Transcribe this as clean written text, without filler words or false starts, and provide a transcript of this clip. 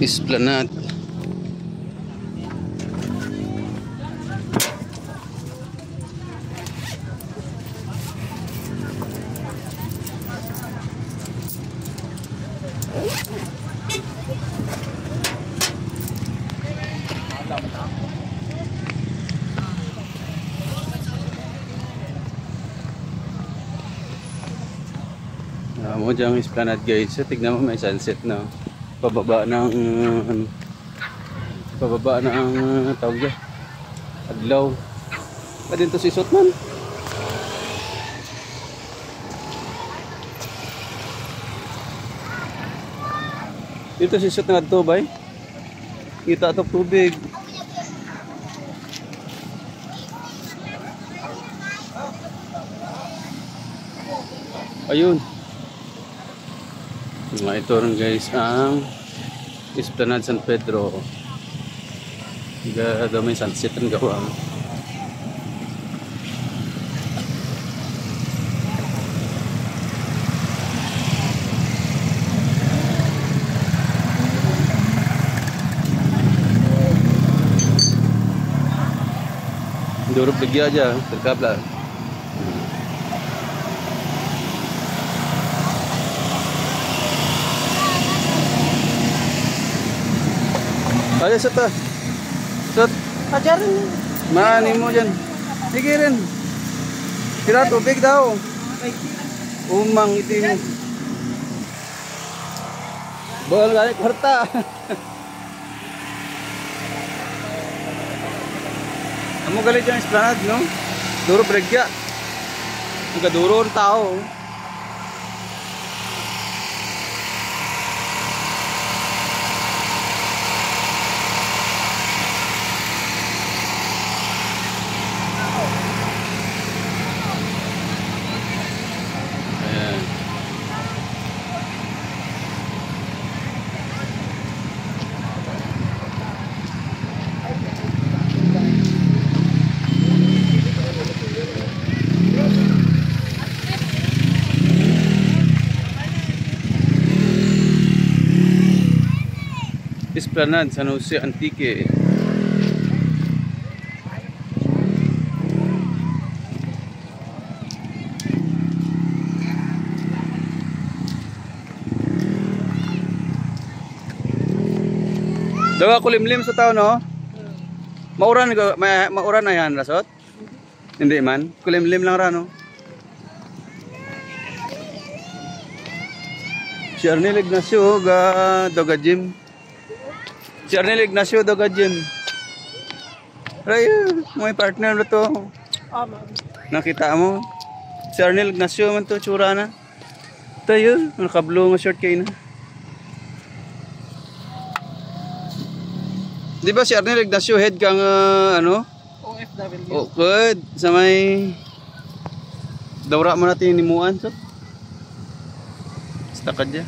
Esplanade. Mo dyan ang Esplanade guys. So, tignan mo may sunset na. Pababa ng tawag dyan. Adlaw. Pa din to si Sotman. Dito si Sot na ito bay. Kita ito tubig. Ayun. Ito rin guys ang Esplanade San Pedro. Daw may sunset ang gawa. Duruk lagi aja terkabla. Ayo Sot. Sot. Ajarin. Mani mo dyan. Sige rin. Sira tubig daw. Umang iti mo. Bol gani kwarta. Amo galit yung Esplanade, no? Duro bregya. Nagkaduro ang tao. Ayan. Esplanade San Jose Antique. Dawa kulimlim sa tao no? Mauran mauran na yan Rasot? Hindi man, kulimlim lang ra no. Si Arnel Ignacio Doga Gym. Si Arnel Ignacio Doga Gym. Rayo, may partner na to. Nakita mo? Si Arnel Ignacio man to, tsura na. Tayo, naka-blue nga short kayo na. Di ba si Arnel Ignacio head kang ano? OFW. Oh, good. Sa may dawra mo natin nimuan, so. Stakad dyan.